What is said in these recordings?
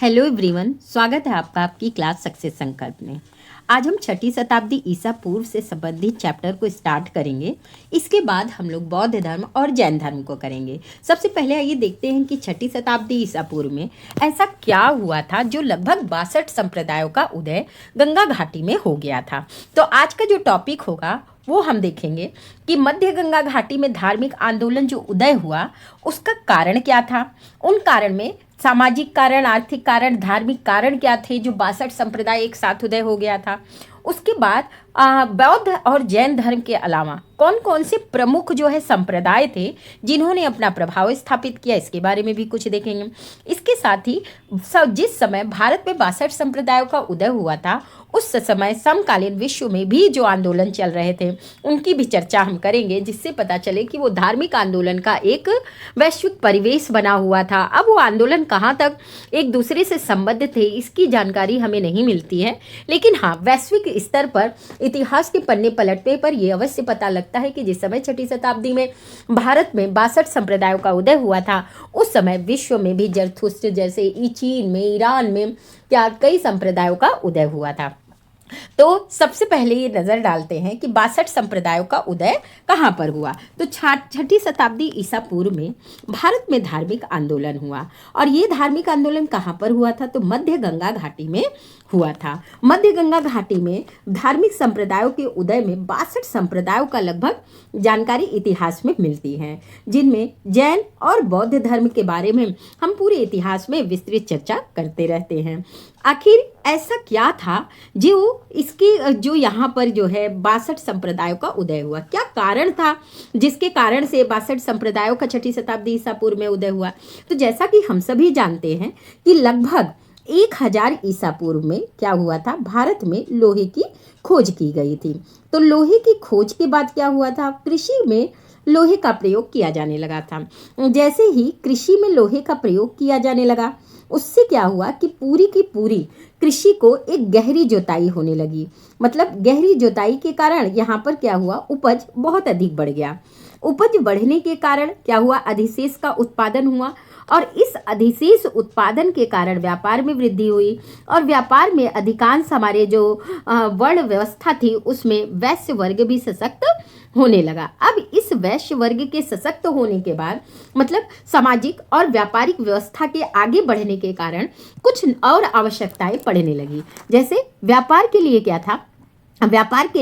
Hello everyone, स्वागत है आपका आपकी क्लास सक्सेस संकल्प में। आज हम 6ठी शताब्दी ईसा पूर्व से संबंधित चैप्टर को स्टार्ट करेंगे। इसके बाद हम लोग बौद्ध धर्म और जैन धर्म को करेंगे। सबसे पहले आइए देखते हैं कि 6ठी शताब्दी ईसा पूर्व में ऐसा क्या हुआ था जो लगभग 62 संप्रदायों का उदय गंगा घाटी में हो गया था। तो आज का जो टॉपिक होगा वो हम देखेंगे कि मध्य गंगा घाटी में धार्मिक आंदोलन जो उदय हुआ उसका कारण क्या था। उन कारण में सामाजिक कारण, आर्थिक कारण, धार्मिक कारण क्या थे जो 62 संप्रदाय एक साथ उदय हो गया था। उसके बाद बौद्ध और जैन धर्म के अलावा कौन कौन से प्रमुख जो है संप्रदाय थे जिन्होंने अपना प्रभाव स्थापित किया, इसके बारे में भी कुछ देखेंगे। इसके साथ ही जिस समय भारत में 62 संप्रदायों का उदय हुआ था उस समय समकालीन विश्व में भी जो आंदोलन चल रहे थे उनकी भी चर्चा हम करेंगे, जिससे पता चले कि वो धार्मिक आंदोलन का एक वैश्विक परिवेश बना हुआ था। अब वो आंदोलन कहाँ तक एक दूसरे से संबद्ध थे इसकी जानकारी हमें नहीं मिलती है, लेकिन हाँ वैश्विक स्तर पर इतिहास के पन्ने पलटने पर यह अवश्य पता लगता है कि जिस समय 6ठी शताब्दी में भारत में 62 संप्रदायों का उदय हुआ था उस समय विश्व में भी जरथुस्त्र जैसे चीन में, ईरान में क्या कई संप्रदायों का उदय हुआ था। तो सबसे पहले ये नज़र डालते हैं कि 62 संप्रदायों का उदय कहाँ पर हुआ। तो 6ठी शताब्दी ईसा पूर्व में भारत में धार्मिक आंदोलन हुआ और ये धार्मिक आंदोलन कहाँ पर हुआ था, तो मध्य गंगा घाटी में हुआ था। मध्य गंगा घाटी में धार्मिक संप्रदायों के उदय में 62 संप्रदायों का लगभग जानकारी इतिहास में मिलती है, जिनमें जैन और बौद्ध धर्म के बारे में हम पूरे इतिहास में विस्तृत चर्चा करते रहते हैं। आखिर ऐसा क्या था जो यहाँ पर जो है 62 संप्रदायों का उदय हुआ, क्या कारण था जिसके कारण से 62 संप्रदायों का 6ठी शताब्दी ईसा पूर्व में उदय हुआ। तो जैसा कि हम सभी जानते हैं कि लगभग 1000 ईसा पूर्व में क्या हुआ था, भारत में लोहे की खोज की गई थी। तो लोहे की खोज के बाद क्या हुआ था, कृषि में लोहे का प्रयोग किया जाने लगा था। जैसे ही कृषि में लोहे का प्रयोग किया जाने लगा उससे क्या हुआ कि पूरी की पूरी कृषि को एक गहरी जोताई होने लगी। मतलब गहरी जोताई के कारण यहाँ पर क्या हुआ, उपज बहुत अधिक बढ़ गया। उपज बढ़ने के कारण क्या हुआ, अधिशेष का उत्पादन हुआ और इस अधिशेष उत्पादन के कारण व्यापार में वृद्धि हुई और व्यापार में अधिकांश हमारे जो वर्ण व्यवस्था थी उसमें वैश्य वर्ग भी सशक्त होने लगा। अब इस वैश्य वर्ग के सशक्त होने के बाद मतलब सामाजिक और व्यापारिक व्यवस्था के आगे बढ़ने के कारण कुछ और आवश्यकताएं पड़ने लगी। जैसे व्यापार के लिए क्या था, व्यापार के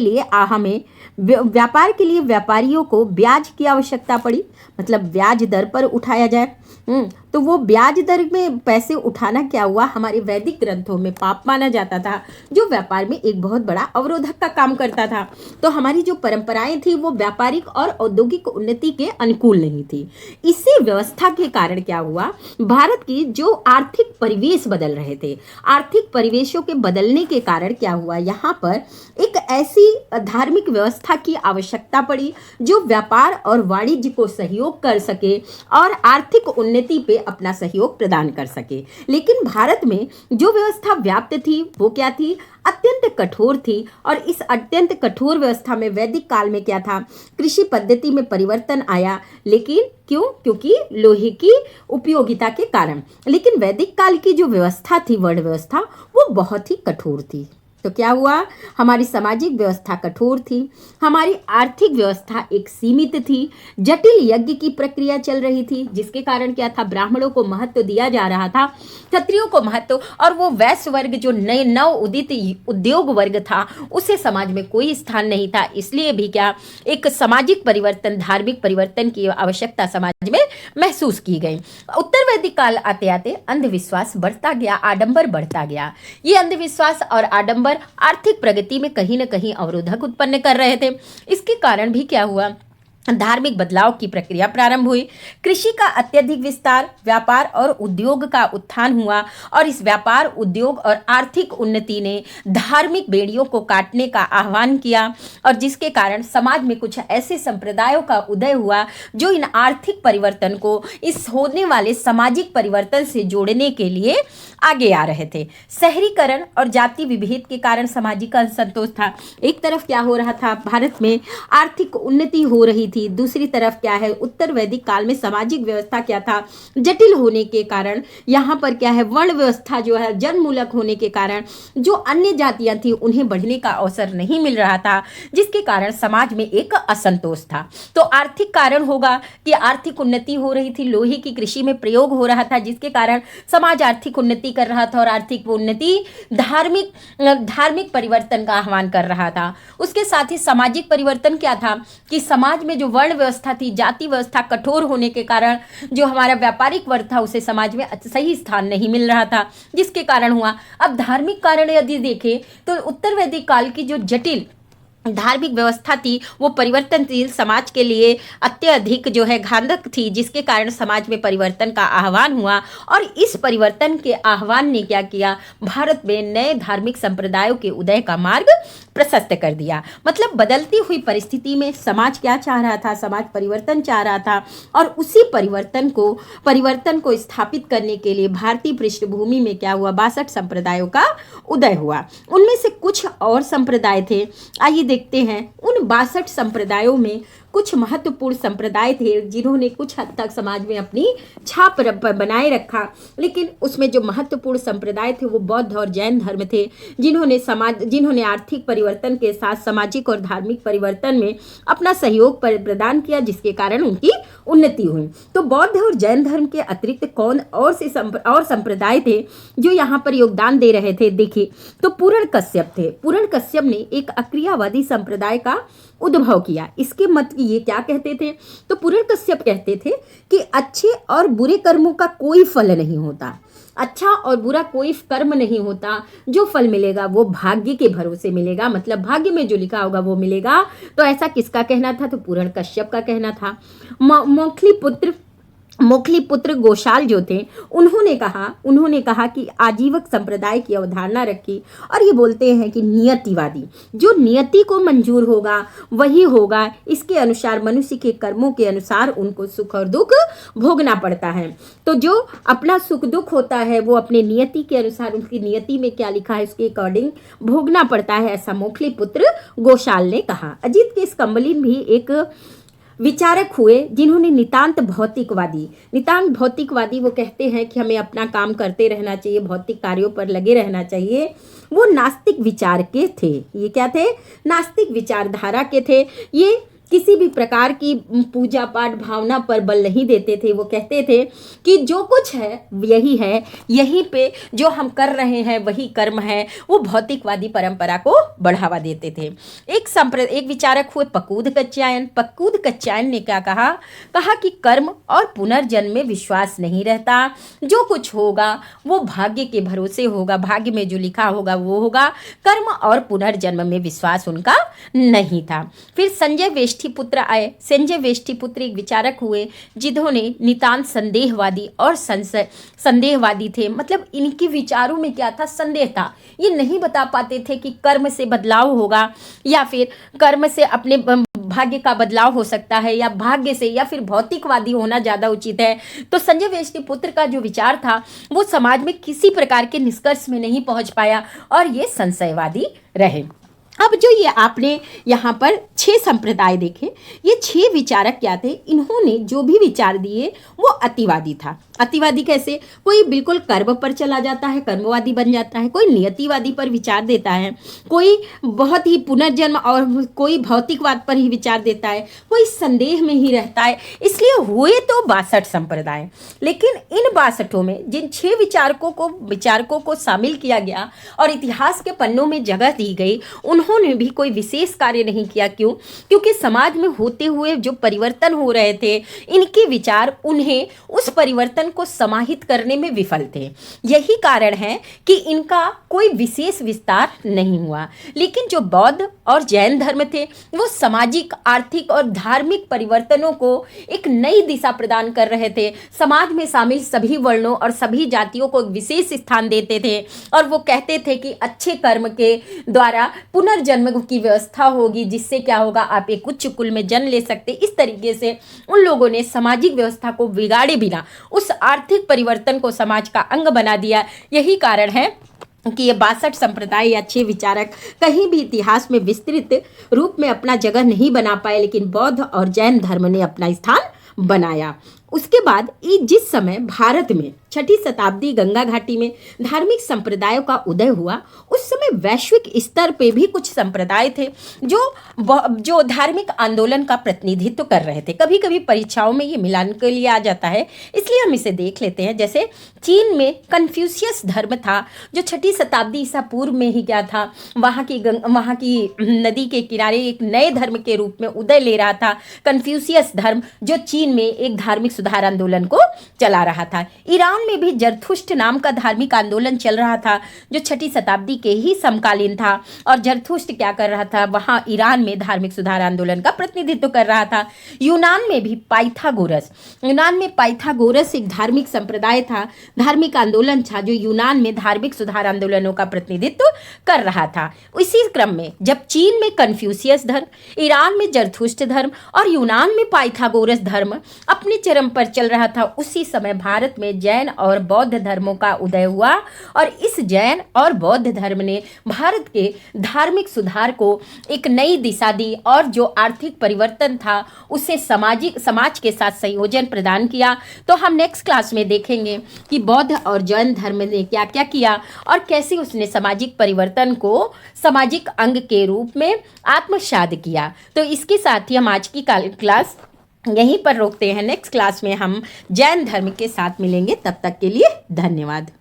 लिए व्यापारियों को ब्याज की आवश्यकता पड़ी, मतलब ब्याज दर पर उठाया जाए। तो वो ब्याज दर में पैसे उठाना क्या हुआ, हमारे वैदिक ग्रंथों में पाप माना जाता था, जो व्यापार में एक बहुत बड़ा अवरोधक का काम करता था। तो हमारी जो परंपराएं थी वो व्यापारिक और औद्योगिक उन्नति के अनुकूल नहीं थी। इसी व्यवस्था के कारण क्या हुआ, भारत की जो आर्थिक परिवेश बदल रहे थे, आर्थिक परिवेशों के बदलने के कारण क्या हुआ, यहाँ पर एक ऐसी धार्मिक व्यवस्था की आवश्यकता पड़ी जो व्यापार और वाणिज्य को सहयोग कर सके और आर्थिक उन्नति पे अपना सहयोग प्रदान कर सके। लेकिन भारत में जो व्यवस्था व्याप्त थी वो क्या थी, अत्यंत कठोर थी। और इस अत्यंत कठोर व्यवस्था में वैदिक काल में क्या था, कृषि पद्धति में परिवर्तन आया। लेकिन क्यों, क्योंकि लोहे की उपयोगिता के कारण। लेकिन वैदिक काल की जो व्यवस्था थी, वर्ण व्यवस्था, वो बहुत ही कठोर थी। तो क्या हुआ, हमारी सामाजिक व्यवस्था कठोर थी, हमारी आर्थिक व्यवस्था एक सीमित थी, जटिल यज्ञ की प्रक्रिया चल रही थी, जिसके कारण क्या था, ब्राह्मणों को महत्व दिया जा रहा था, क्षत्रियों को महत्व, और वो वैश्य वर्ग जो नए नव उदित उद्योग वर्ग था उसे समाज में कोई स्थान नहीं था। इसलिए भी क्या एक सामाजिक परिवर्तन, धार्मिक परिवर्तन की आवश्यकता समाज में महसूस की गई। उत्तर वैदिक काल आते आते अंधविश्वास बढ़ता गया, आडंबर बढ़ता गया। ये अंधविश्वास और आडंबर आर्थिक प्रगति में कहीं न कहीं अवरोधक उत्पन्न कर रहे थे। इसके कारण भी क्या हुआ, धार्मिक बदलाव की प्रक्रिया प्रारंभ हुई। कृषि का अत्यधिक विस्तार, व्यापार और उद्योग का उत्थान हुआ और इस व्यापार, उद्योग और आर्थिक उन्नति ने धार्मिक बेड़ियों को काटने का आह्वान किया और जिसके कारण समाज में कुछ ऐसे संप्रदायों का उदय हुआ जो इन आर्थिक परिवर्तन को इस होने वाले सामाजिक परिवर्तन से जोड़ने के लिए आगे आ रहे थे। शहरीकरण और जाति विभेद के कारण सामाजिक असंतोष था। एक तरफ क्या हो रहा था, भारत में आर्थिक उन्नति हो रही थी, दूसरी तरफ क्या है उत्तर वैदिक काल में सामाजिक व्यवस्था क्या था, जटिल होने के कारण यहाँ पर क्या है वर्ण व्यवस्था जो है जनमूलक होने के कारण जो अन्य जातियां थी उन्हें बढ़ने का अवसर नहीं मिल रहा था, जिसके कारण समाज में एक असंतोष था। तो आर्थिक कारण होगा कि आर्थिक उन्नति हो रही थी, लोहे की कृषि में प्रयोग हो रहा था, जिसके कारण समाज आर्थिक उन्नति कर रहा था और आर्थिक उन्नति धार्मिक परिवर्तन का आह्वान कर रहा था। उसके साथ ही सामाजिक परिवर्तन क्या था कि समाज में जो वर्ण व्यवस्था थी, जाति व्यवस्था कठोर होने के कारण जो हमारा व्यापारिक वर्ग था उसे समाज में सही स्थान नहीं मिल रहा था, जिसके कारण हुआ। अब धार्मिक कारण यदि देखें तो उत्तर वैदिक काल की जो जटिल धार्मिक व्यवस्था थी वो परिवर्तनशील समाज के लिए अत्यधिक जो है घातक थी, जिसके कारण समाज में परिवर्तन का आह्वान हुआ। और इस परिवर्तन के आह्वान ने क्या किया, भारत में नए धार्मिक संप्रदायों के उदय का मार्ग प्रशस्त कर दिया। मतलब बदलती हुई परिस्थिति में समाज क्या चाह रहा था, समाज परिवर्तन चाह रहा था और उसी परिवर्तन को स्थापित करने के लिए भारतीय पृष्ठभूमि में क्या हुआ, 62 संप्रदायों का उदय हुआ। उनमें से कुछ और संप्रदाय थे, आइए देखते हैं। उन 62 संप्रदायों में कुछ महत्वपूर्ण संप्रदाय थे जिन्होंने कुछ हद तक समाज में अपनी छाप बनाए रखा, लेकिन उसमें जो महत्वपूर्ण संप्रदाय थे वो बौद्ध और जैन धर्म थे, जिन्होंने आर्थिक परिवर्तन के साथ सामाजिक और धार्मिक परिवर्तन में अपना सहयोग प्रदान किया, जिसके कारण उनकी उन्नति हुई। तो बौद्ध और जैन धर्म के अतिरिक्त कौन और संप्रदाय थे जो यहाँ पर योगदान दे रहे थे, देखिए तो पूर्ण कश्यप थे। पूर्ण कश्यप ने एक अक्रियावादी संप्रदाय का उद्भव किया। इसके मत ये क्या कहते थे, तो पूर्ण कश्यप कहते थे कि अच्छे और बुरे कर्मों का कोई फल नहीं होता, अच्छा और बुरा कोई कर्म नहीं होता, जो फल मिलेगा वो भाग्य के भरोसे मिलेगा, मतलब भाग्य में जो लिखा होगा वो मिलेगा। तो ऐसा किसका कहना था, तो पूर्ण कश्यप का कहना था। मोखली पुत्र गोशाल जो थे उन्होंने कहा कि आजीवक संप्रदाय की अवधारणा रखी और ये बोलते हैं कि नियतिवादी, जो नियति को मंजूर होगा वही होगा, इसके अनुसार मनुष्य के कर्मों के अनुसार उनको सुख और दुख भोगना पड़ता है। तो जो अपना सुख दुख होता है वो अपने नियति के अनुसार, उनकी नियति में क्या लिखा है उसके अकॉर्डिंग भोगना पड़ता है, ऐसा मोखली पुत्र गोशाल ने कहा। अजीत के स्कम्बलिन भी एक विचारक हुए जिन्होंने नितांत भौतिकवादी वो कहते हैं कि हमें अपना काम करते रहना चाहिए, भौतिक कार्यों पर लगे रहना चाहिए। वो नास्तिक विचार के थे। ये क्या थे, नास्तिक विचारधारा के थे। ये किसी भी प्रकार की पूजा पाठ भावना पर बल नहीं देते थे। वो कहते थे कि जो कुछ है यही है, यहीं पे जो हम कर रहे हैं वही कर्म है। वो भौतिकवादी परंपरा को बढ़ावा देते थे। एक विचारक हुए पक्कूद कच्चायन ने क्या कहा कि कर्म और पुनर्जन्म में विश्वास नहीं रहता, जो कुछ होगा वो भाग्य के भरोसे होगा, भाग्य में जो लिखा होगा वो होगा, कर्म और पुनर्जन्म में विश्वास उनका नहीं था। फिर संजय वेष्टिपुत्र एक विचारक हुए जिन्होंने नितांत संदेहवादी थे। मतलब इनके विचारों में क्या था, संदेह था। ये नहीं बता पाते थे कि कर्म से बदलाव होगा या फिर कर्म से अपने भाग्य का बदलाव हो सकता है, या भाग्य से, या फिर भौतिकवादी होना ज़्यादा उचित है। तो संजय वेष्टिपुत्र का जो विचार था वो समाज में किसी प्रकार के निष्कर्ष में नहीं पहुंच पाया और ये संशयवादी रहे। अब जो ये आपने यहाँ पर 6 संप्रदाय देखे, ये 6 विचारक क्या थे, इन्होंने जो भी विचार दिए वो अतिवादी था। अतिवादी कैसे, कोई बिल्कुल कर्म पर चला जाता है, कर्मवादी बन जाता है, कोई नियतिवादी पर विचार देता है, कोई बहुत ही पुनर्जन्म और कोई भौतिकवाद पर ही विचार देता है, कोई संदेह में ही रहता है। इसलिए हुए तो 62 संप्रदाय, लेकिन इन 62 में जिन 6 विचारकों को शामिल किया गया और इतिहास के पन्नों में जगह दी गई, उन्होंने भी कोई विशेष कार्य नहीं किया। क्यों? क्योंकि समाज में होते हुए जो परिवर्तन हो रहे थे, इनके विचार उन्हें उस परिवर्तन को समाहित करने में विफल थे। यही कारण है कि इनका कोई विशेष विस्तार नहीं हुआ। लेकिन जो बौद्ध और जैन धर्म थे वो सामाजिक, आर्थिक और धार्मिक परिवर्तनों को एक नई दिशा प्रदान कर रहे थे। समाज में शामिल सभी वर्णों और सभी जातियों को विशेष स्थान देते थे और वो कहते थे कि अच्छे कर्म के द्वारा पुनर्जन्म की व्यवस्था होगी, जिससे क्या होगा, आप एक उच्च कुल में जन्म ले सकते। इस तरीके से उन लोगों ने सामाजिक व्यवस्था को बिगाड़े बिना उस आर्थिक परिवर्तन को समाज का अंग बना दिया। यही कारण है कि ये 62 संप्रदाय या 6 विचारक कहीं भी इतिहास में विस्तृत रूप में अपना जगह नहीं बना पाए, लेकिन बौद्ध और जैन धर्म ने अपना स्थान बनाया। उसके बाद जिस समय भारत में 6ठी शताब्दी गंगा घाटी में धार्मिक संप्रदायों का उदय हुआ, उस समय वैश्विक स्तर पे भी कुछ संप्रदाय थे जो धार्मिक आंदोलन का प्रतिनिधित्व कर रहे थे। कभी कभी परीक्षाओं में ये मिलान के लिए आ जाता है, इसलिए हम इसे देख लेते हैं। जैसे चीन में कन्फ्यूशियस धर्म था, जो 6ठी शताब्दी ईसा पूर्व में ही क्या था, वहाँ की नदी के किनारे एक नए धर्म के रूप में उदय ले रहा था कन्फ्यूशियस धर्म, जो चीन में एक धार्मिक सुधार आंदोलन को चला रहा था। ईरान में भी जरथुष्ट नाम का धार्मिक आंदोलन चल रहा था, जो 6ठी शताब्दी के ही समकालीन था। और जरथुष्ट क्या कर रहा था, वहां ईरान में धार्मिक सुधार आंदोलन का प्रतिनिधित्व कर रहा था। यूनान में पाइथागोरस एक धार्मिक संप्रदाय था, धार्मिक आंदोलन था, जो यूनान में धार्मिक सुधार आंदोलनों का प्रतिनिधित्व कर रहा था। इसी क्रम में जब चीन में कन्फ्यूशियस धर्म, ईरान में जरथुष्ट धर्म और यूनान में पाइथागोरस धर्म अपने चरम पर चल रहा था, उसी समय भारत में जैन और बौद्ध धर्मों का उदय हुआ। और इस जैन और बौद्ध धर्म ने भारत के धार्मिक सुधार को एक नई दिशा दी, और जो आर्थिक परिवर्तन था उसे समाज के साथ संयोजन प्रदान किया। तो हम नेक्स्ट क्लास में देखेंगे कि बौद्ध और जैन धर्म ने क्या क्या किया और कैसे उसने सामाजिक परिवर्तन को सामाजिक अंग के रूप में आत्मसात किया। तो इसके साथ ही हम आज की क्लास यहीं पर रोकते हैं। नेक्स्ट क्लास में हम जैन धर्म के साथ मिलेंगे। तब तक के लिए धन्यवाद।